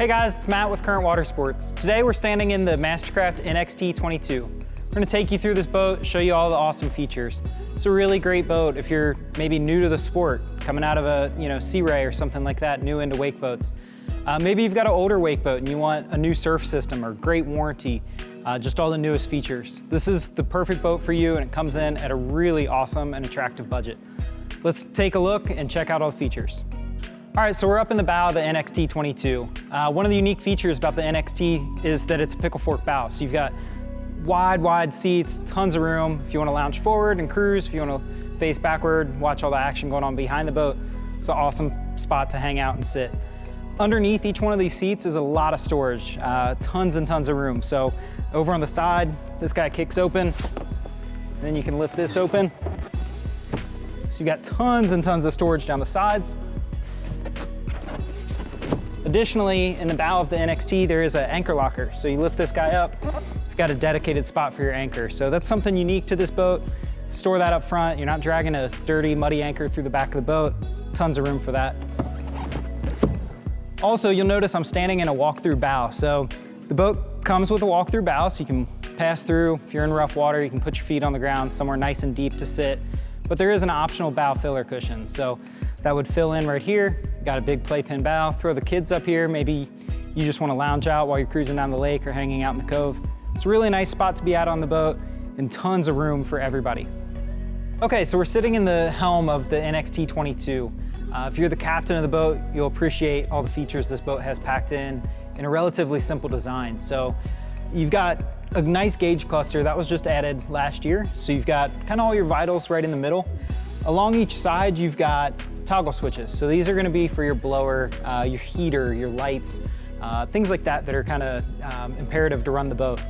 Hey guys, it's Matt with Current Water Sports. Today we're standing in the MasterCraft NXT22. We're gonna take you through this boat, show you all the awesome features. It's a really great boat if you're maybe new to the sport, coming out of a Sea Ray or something like that, new into wake boats. Maybe you've got an older wake boat and you want a new surf system or great warranty, just all the newest features. This is the perfect boat for you, and it comes in at a really awesome and attractive budget. Let's take a look and check out all the features. All right, so we're up in the bow of the NXT22. One of the unique features about the NXT is that it's a pickle fork bow. So you've got wide seats, tons of room. If you want to lounge forward and cruise, if you want to face backward, watch all the action going on behind the boat, it's an awesome spot to hang out and sit. Underneath each one of these seats is a lot of storage, tons and tons of room. So over on the side, this guy kicks open, and then you can lift this open. So you've got tons and tons of storage down the sides. Additionally, in the bow of the NXT, there is an anchor locker. So you lift this guy up, you've got a dedicated spot for your anchor. So that's something unique to this boat. Store that up front. You're not dragging a dirty, muddy anchor through the back of the boat. Tons of room for that. Also, you'll notice I'm standing in a walk-through bow. So the boat comes with a walk-through bow, so you can pass through. If you're in rough water, you can put your feet on the ground, somewhere nice and deep to sit. But there is an optional bow filler cushion. So that would fill in right here. Got a big playpen bow. Throw the kids up here. Maybe you just want to lounge out while you're cruising down the lake or hanging out in the cove. It's a really nice spot to be out on the boat and tons of room for everybody. Okay, so we're sitting in the helm of the NXT22. If you're the captain of the boat, you'll appreciate all the features this boat has packed in a relatively simple design. So you've got a nice gauge cluster that was just added last year. So you've got kind of all your vitals right in the middle. Along each side, you've got toggle switches. So these are gonna be for your blower, your heater, your lights, things like that are kind of imperative to run the boat.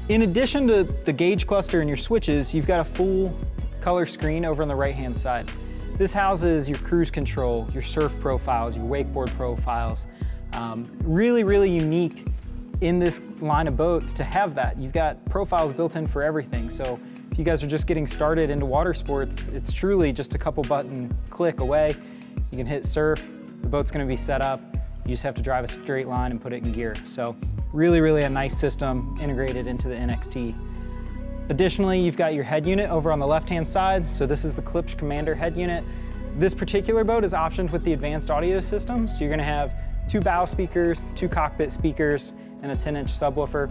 In addition to the gauge cluster and your switches, you've got a full color screen over on the right-hand side. This houses your cruise control, your surf profiles, your wakeboard profiles. Really unique in this line of boats to have that. You've got profiles built in for everything. So if you guys are just getting started into water sports, it's truly just a couple button click away. You can hit surf, the boat's gonna be set up. You just have to drive a straight line and put it in gear. So really a nice system integrated into the NXT. Additionally, you've got your head unit over on the left-hand side. So this is the Klipsch Commander head unit. This particular boat is optioned with the advanced audio system. So you're gonna have 2 bow speakers, 2 cockpit speakers, and a 10-inch subwoofer.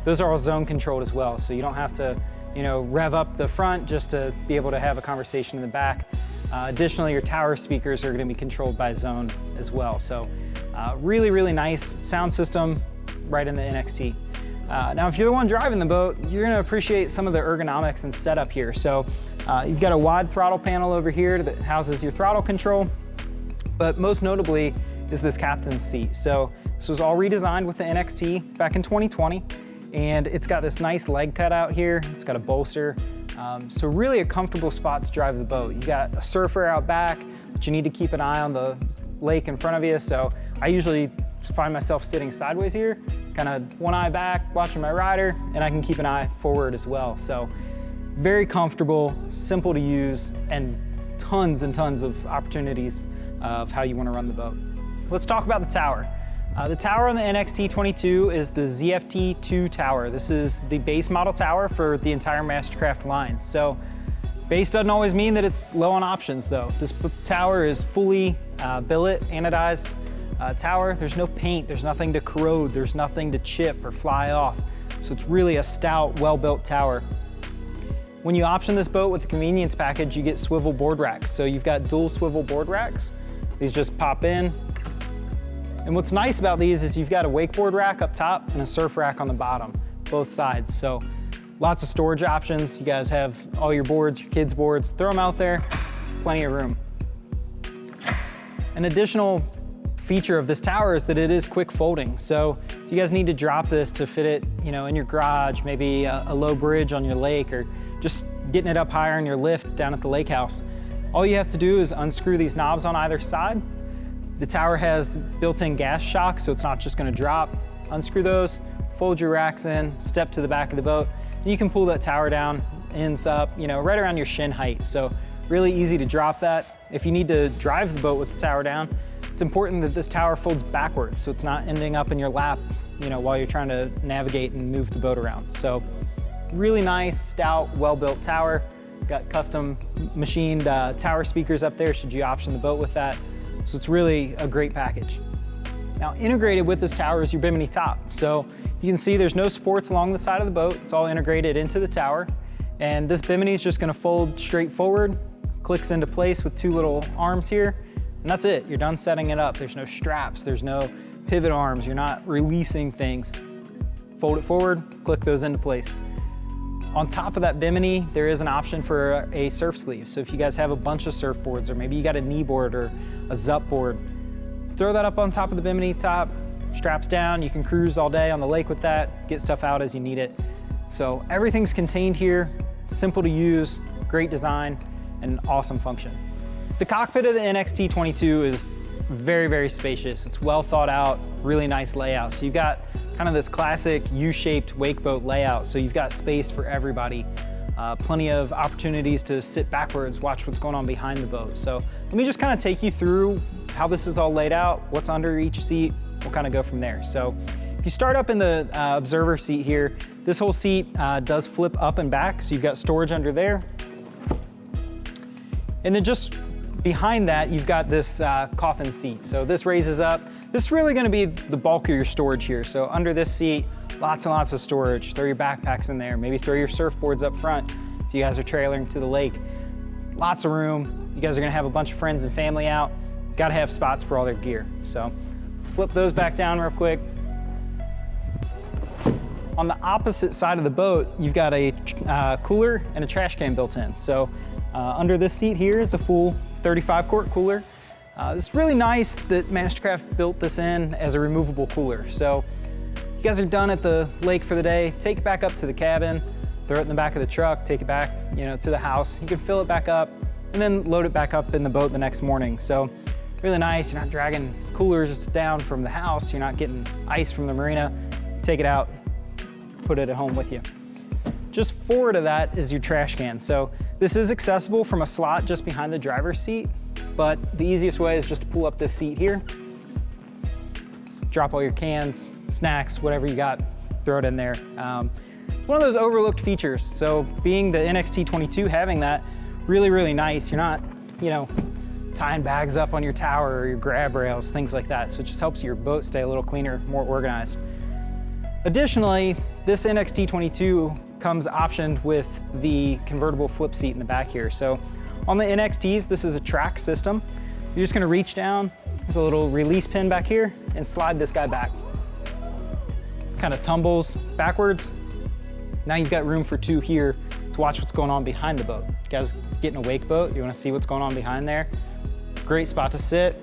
Those are all zone controlled as well. So you don't have to rev up the front just to be able to have a conversation in the back. Additionally, your tower speakers are gonna be controlled by zone as well. So really nice sound system right in the NXT. Now, if you're the one driving the boat, you're gonna appreciate some of the ergonomics and setup here. So you've got a wide throttle panel over here that houses your throttle control, but most notably is this captain's seat. So this was all redesigned with the NXT back in 2020, and it's got this nice leg cutout here. It's got a bolster. So really a comfortable spot to drive the boat. You got a surfer out back, but you need to keep an eye on the lake in front of you. So I usually find myself sitting sideways here, kind of one eye back, watching my rider, and I can keep an eye forward as well. So very comfortable, simple to use, and tons of opportunities of how you want to run the boat. Let's talk about the tower. The tower on the NXT22 is the ZFT2 tower. This is the base model tower for the entire MasterCraft line. So base doesn't always mean that it's low on options though. This tower is fully billet, anodized tower. There's no paint, there's nothing to corrode, there's nothing to chip or fly off. So it's really a stout, well-built tower. When you option this boat with the convenience package, you get swivel board racks. So you've got dual swivel board racks. These just pop in. And what's nice about these is you've got a wakeboard rack up top and a surf rack on the bottom, both sides. So lots of storage options. You guys have all your boards, your kids' boards, throw them out there, plenty of room. An additional feature of this tower is that it is quick folding. So if you guys need to drop this to fit it, in your garage, maybe a low bridge on your lake, or just getting it up higher in your lift down at the lake house, all you have to do is unscrew these knobs on either side. The tower has built-in gas shocks, so it's not just gonna drop. Unscrew those, fold your racks in, step to the back of the boat, and you can pull that tower down, ends up, right around your shin height. So really easy to drop that. If you need to drive the boat with the tower down, It's important that this tower folds backwards so it's not ending up in your lap, you know, while you're trying to navigate and move the boat around. So really nice, stout, well-built tower. Got custom machined tower speakers up there should you option the boat with that. So it's really a great package. Now integrated with this tower is your Bimini top. So you can see there's no supports along the side of the boat. It's all integrated into the tower. And this Bimini is just gonna fold straight forward, clicks into place with two little arms here, and that's it. You're done setting it up. There's no straps, there's no pivot arms, you're not releasing things. Fold it forward, click those into place. On top of that Bimini, there is an option for a surf sleeve. So if you guys have a bunch of surfboards, or maybe you got a knee board or a ZUP board, throw that up on top of the Bimini top, straps down, you can cruise all day on the lake with that, get stuff out as you need it. So everything's contained here, simple to use, great design, and awesome function. The cockpit of the NXT22 is very, very spacious. It's well thought out, really nice layout. So you've got kind of this classic U-shaped wake boat layout. So you've got space for everybody. Plenty of opportunities to sit backwards, watch what's going on behind the boat. So let me just kind of take you through how this is all laid out, what's under each seat. We'll kind of go from there. So if you start up in the observer seat here, this whole seat does flip up and back. So you've got storage under there. And then just behind that, you've got this coffin seat. So this raises up. This is really gonna be the bulk of your storage here. So under this seat, lots and lots of storage. Throw your backpacks in there. Maybe throw your surfboards up front if you guys are trailering to the lake. Lots of room. You guys are gonna have a bunch of friends and family out. Gotta have spots for all their gear. So flip those back down real quick. On the opposite side of the boat, you've got a cooler and a trash can built in. So under this seat here is a full 35 quart cooler. It's really nice that MasterCraft built this in as a removable cooler. So you guys are done at the lake for the day, take it back up to the cabin, throw it in the back of the truck, take it back, you know, to the house. You can fill it back up and then load it back up in the boat the next morning. So really nice, you're not dragging coolers down from the house, you're not getting ice from the marina. Take it out, put it at home with you. Just forward of that is your trash can. So this is accessible from a slot just behind the driver's seat, but the easiest way is just to pull up this seat here, drop all your cans, snacks, whatever you got, throw it in there. One of those overlooked features. So being the NXT22 having that, really, really nice. You're not, you know, tying bags up on your tower or your grab rails, things like that. So it just helps your boat stay a little cleaner, more organized. Additionally, this NXT22 comes optioned with the convertible flip seat in the back here. So on the NXTs, this is a track system. You're just gonna reach down, there's a little release pin back here, and slide this guy back. Kind of tumbles backwards. Now you've got room for two here to watch what's going on behind the boat. You guys get in a wake boat, you wanna see what's going on behind there. Great spot to sit,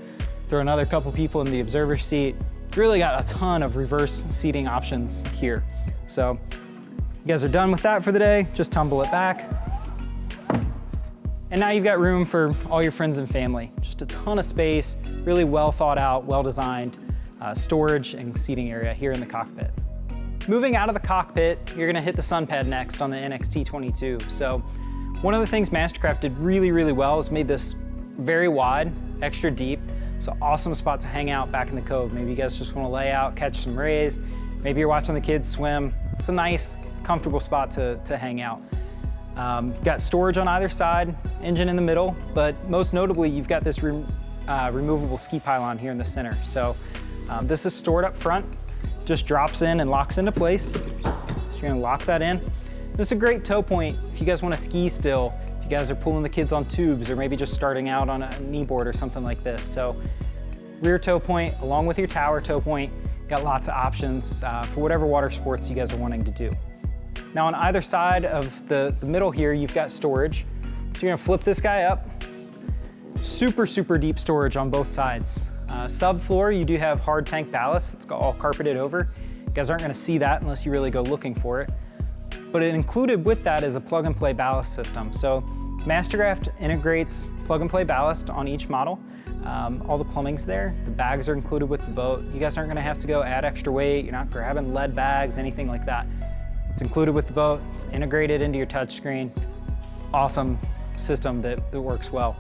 throw another couple people in the observer seat. Really got a ton of reverse seating options here. So you guys are done with that for the day, just tumble it back. And now you've got room for all your friends and family. Just a ton of space, really well thought out, well designed storage and seating area here in the cockpit. Moving out of the cockpit, you're gonna hit the Sunpad next on the NXT22. So one of the things MasterCraft did really, really well is made this very wide, extra deep. So awesome spot to hang out back in the cove. Maybe you guys just wanna lay out, catch some rays. Maybe you're watching the kids swim. It's a nice, comfortable spot to hang out. You've got storage on either side, engine in the middle, but most notably, you've got this removable ski pylon here in the center. So this is stored up front, just drops in and locks into place. So you're gonna lock that in. This is a great tow point if you guys wanna ski still, if you guys are pulling the kids on tubes or maybe just starting out on a knee board or something like this. So rear tow point along with your tower tow point, got lots of options for whatever water sports you guys are wanting to do. Now on either side of the middle here, you've got storage. So you're gonna flip this guy up. Super, super deep storage on both sides. Subfloor, you do have hard tank ballast. It's all carpeted over. You guys aren't gonna see that unless you really go looking for it. But it included with that is a plug and play ballast system. So MasterCraft integrates plug and play ballast on each model. All the plumbing's there. The bags are included with the boat. You guys aren't gonna have to go add extra weight. You're not grabbing lead bags, anything like that. It's included with the boat. It's integrated into your touchscreen. Awesome system that works well.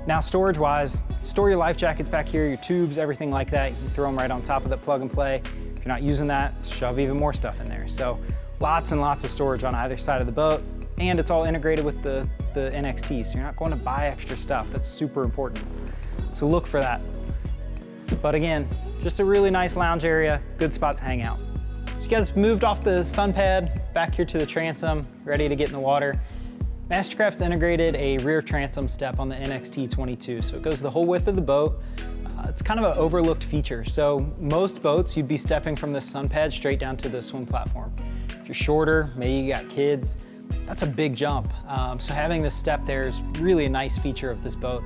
Now storage-wise, store your life jackets back here, your tubes, everything like that. You can throw them right on top of the plug and play. If you're not using that, shove even more stuff in there. So lots and lots of storage on either side of the boat, and it's all integrated with the NXT, so you're not going to buy extra stuff. That's super important. So look for that. But again, just a really nice lounge area, good spot to hang out. So you guys moved off the Sunpad, back here to the Transom, ready to get in the water. MasterCraft's integrated a rear transom step on the NXT22, so it goes the whole width of the boat. It's kind of an overlooked feature. So most boats, you'd be stepping from the Sunpad straight down to the swim platform. If you're shorter, maybe you got kids, that's a big jump. So having this step there is really a nice feature of this boat.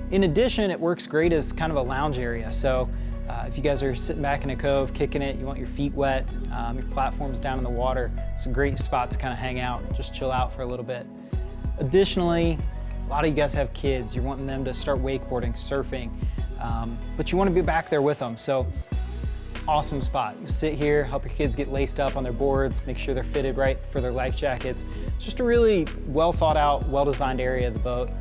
In addition, it works great as kind of a lounge area. So if you guys are sitting back in a cove, kicking it, you want your feet wet, your platform's down in the water, it's a great spot to kind of hang out, just chill out for a little bit. Additionally, a lot of you guys have kids. You're wanting them to start wakeboarding, surfing, but you want to be back there with them. So awesome spot. You sit here, help your kids get laced up on their boards, make sure they're fitted right for their life jackets. It's just a really well thought out, well-designed area of the boat.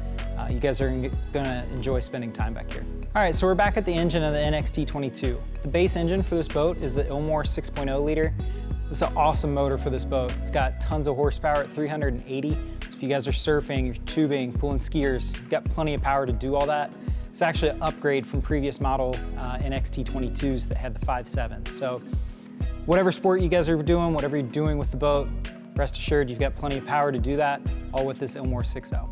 You guys are gonna enjoy spending time back here. All right, so we're back at the engine of the NXT22. The base engine for this boat is the Ilmor 6.0 liter. This is an awesome motor for this boat. It's got tons of horsepower at 380. So if you guys are surfing, you're tubing, pulling skiers, you've got plenty of power to do all that. It's actually an upgrade from previous model NXT22s that had the 5.7. So whatever sport you guys are doing, whatever you're doing with the boat, rest assured you've got plenty of power to do that, all with this Ilmor 6.0.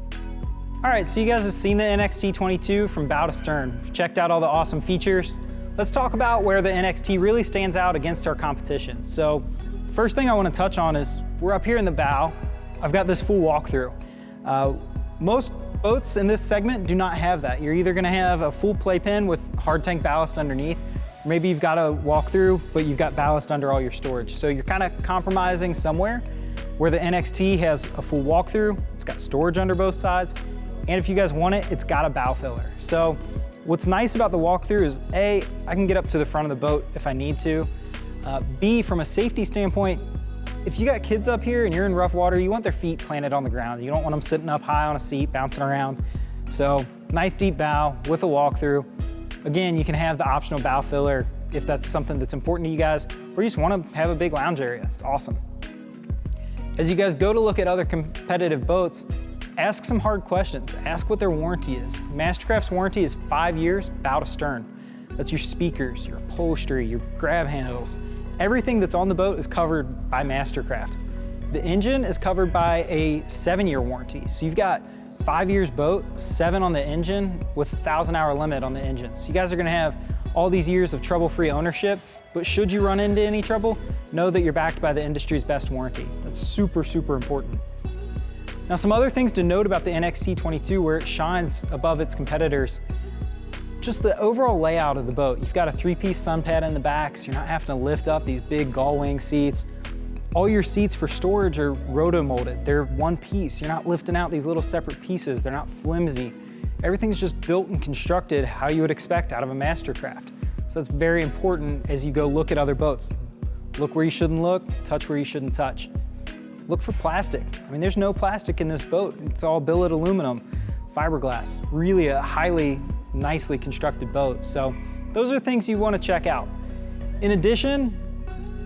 All right, so you guys have seen the NXT22 from bow to stern. You've checked out all the awesome features. Let's talk about where the NXT really stands out against our competition. So first thing I want to touch on is we're up here in the bow. I've got this full walkthrough. Most boats in this segment do not have that. You're either going to have a full playpen with hard tank ballast underneath, or maybe you've got a walkthrough, but you've got ballast under all your storage. So you're kind of compromising somewhere, where the NXT has a full walkthrough, it's got storage under both sides, and if you guys want it, it's got a bow filler. So what's nice about the walkthrough is A, I can get up to the front of the boat if I need to. B, from a safety standpoint, if you got kids up here and you're in rough water, you want their feet planted on the ground. You don't want them sitting up high on a seat, bouncing around. So nice deep bow with a walkthrough. Again, you can have the optional bow filler if that's something that's important to you guys, or you just want to have a big lounge area. It's awesome. As you guys go to look at other competitive boats, ask some hard questions. Ask what their warranty is. MasterCraft's warranty is 5 years, bow to stern. That's your speakers, your upholstery, your grab handles. Everything that's on the boat is covered by MasterCraft. The engine is covered by a 7-year warranty. So you've got 5 years boat, 7 on the engine with a 1,000-hour limit on the engine. So you guys are gonna have all these years of trouble-free ownership, but should you run into any trouble, know that you're backed by the industry's best warranty. That's super, super important. Now, some other things to note about the NXT22 where it shines above its competitors, just the overall layout of the boat. You've got a 3-piece Sunpad in the back, so you're not having to lift up these big gull wing seats. All your seats for storage are roto-molded. They're one piece. You're not lifting out these little separate pieces. They're not flimsy. Everything's just built and constructed how you would expect out of a MasterCraft. So that's very important as you go look at other boats. Look where you shouldn't look, touch where you shouldn't touch. Look for plastic. I mean, there's no plastic in this boat. It's all billet aluminum, fiberglass. Really a highly, nicely constructed boat. So those are things you want to check out. In addition,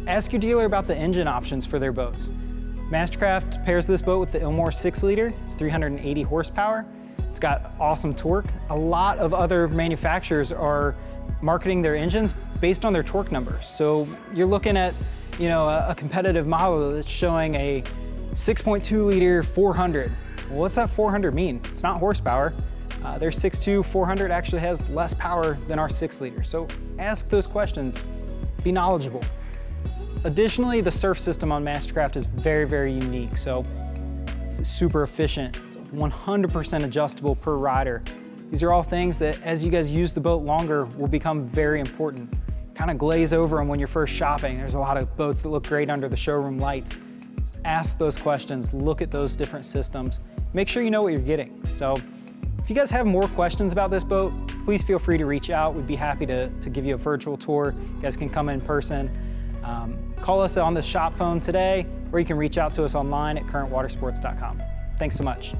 ask your dealer about the engine options for their boats. MasterCraft pairs this boat with the Ilmor 6 liter. It's 380 horsepower. It's got awesome torque. A lot of other manufacturers are marketing their engines based on their torque numbers. So you're looking at a competitive model that's showing a 6.2 liter 400. Well, what's that 400 mean? It's not horsepower. Their 6.2 400 actually has less power than our 6 liter. So ask those questions, be knowledgeable. Additionally, the surf system on MasterCraft is very, very unique. So it's super efficient. It's 100% adjustable per rider. These are all things that as you guys use the boat longer will become very important. Kind of glaze over them when you're first shopping. There's a lot of boats that look great under the showroom lights. Ask those questions, look at those different systems. Make sure you know what you're getting. So if you guys have more questions about this boat, please feel free to reach out. We'd be happy to give you a virtual tour. You guys can come in person. Call us on the shop phone today, or you can reach out to us online at currentwatersports.com. Thanks so much.